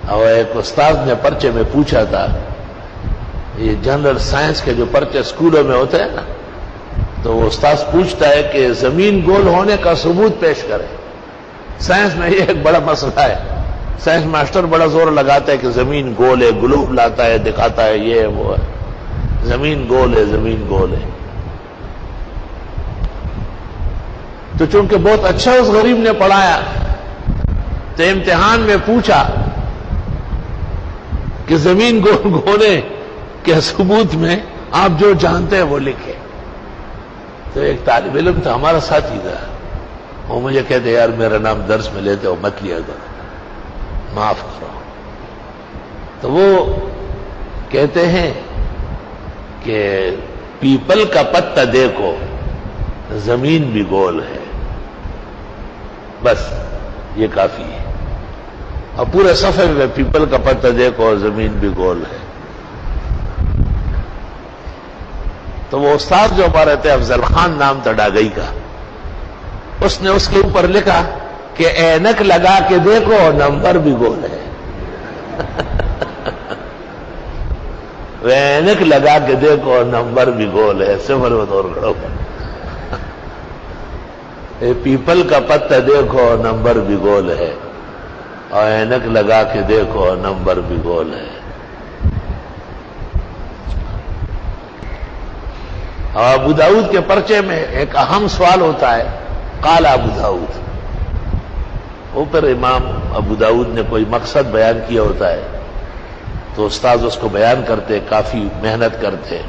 اور ایک استاد نے پرچے میں پوچھا تھا، یہ جنرل سائنس کے جو پرچے اسکولوں میں ہوتے ہیں نا، تو وہ استاد پوچھتا ہے کہ زمین گول ہونے کا ثبوت پیش کرے۔ سائنس میں یہ ایک بڑا مسئلہ ہے، سائنس ماسٹر بڑا زور لگاتا ہے کہ زمین گول ہے، گلوب لاتا ہے، دکھاتا ہے یہ وہ ہے، زمین گول ہے، زمین گول ہے۔ تو چونکہ بہت اچھا اس غریب نے پڑھایا تو امتحان میں پوچھا کہ زمین گول ہے کے ثبوت میں آپ جو جانتے ہیں وہ لکھے۔ تو ایک طالب علم تھا، ہمارا ساتھی تھا، وہ مجھے کہتے یار میرا نام درس میں لیتے ہو مت لیا کرو، معاف کرو۔ تو وہ کہتے ہیں کہ پیپل کا پتا دیکھو زمین بھی گول ہے، بس یہ کافی ہے۔ اور پورے صفحے میں پیپل کا پتا دیکھو زمین بھی گول ہے۔ تو وہ استاد جو ہمارے تھے، افضل خان نام تھا ڈاگئی کا، اس نے اس کے اوپر لکھا کہ اینک لگا کے دیکھو نمبر بھی گول ہے۔ اینک لگا کے دیکھو نمبر بھی گول ہے، صفر و دور کھڑو۔ پیپل کا پتا دیکھو نمبر بھی گول ہے، اور اینک لگا کے دیکھو نمبر بھی گول ہے۔ اور ابو داؤد کے پرچے میں ایک اہم سوال ہوتا ہے، قال ابو داؤد، اوپر امام ابو داؤد نے کوئی مقصد بیان کیا ہوتا ہے تو استاد اس کو بیان کرتے، کافی محنت کرتے۔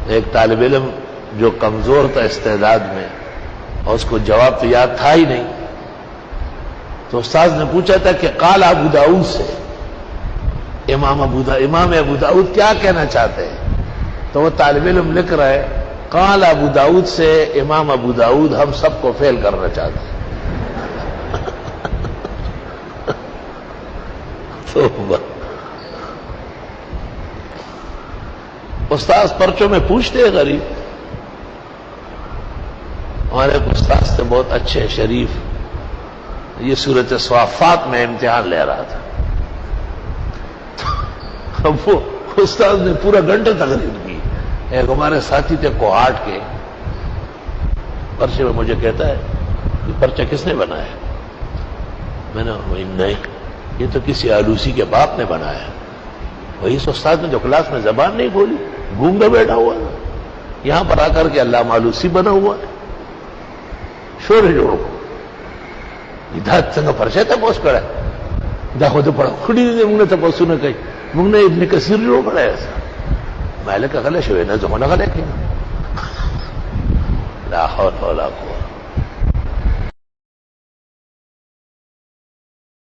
ایک طالب علم جو کمزور تھا استعداد میں اور اس کو جواب تو یاد تھا ہی نہیں، تو استاد نے پوچھا تھا کہ قال ابو داؤد سے امام ابو داؤد کیا کہنا چاہتے ہیں؟ تو وہ طالب علم لکھ رہا ہے قال ابو داؤد سے امام ابو داؤد ہم سب کو فیل کرنا چاہتے ہیں۔ استاذ پرچوں میں پوچھتے ہیں غریب، ہمارے ایک استاذ تھے بہت اچھے شریف، یہ سورۃ صافات میں امتحان لے رہا تھا، اب وہ استاذ نے پورا گھنٹہ تقریر کی۔ ایک ہمارے ساتھی تھے کوہاٹ کے، پرچے میں مجھے کہتا ہے یہ پرچہ کس نے بنایا؟ میں نے نہیں، یہ تو کسی آلوسی کے باپ نے بنایا۔ وہی اس استاد نے جو کلاس میں زبان نہیں کھولی، گونگا بیٹھا ہوا ہے، یہاں پر آ کر کے علامہ آلوسی بنا ہوا ہے، شور جوڑ کو دھات سنگ پرچے تھا پوس کرا داخل تو پڑا کھڑی نے منگنے تھا پوسو نے کہی منگنے ابن کثیر جو پڑا ایسا میں نے کہا شوئے نہ زمانہ کا لیکن لا حول ولا قوت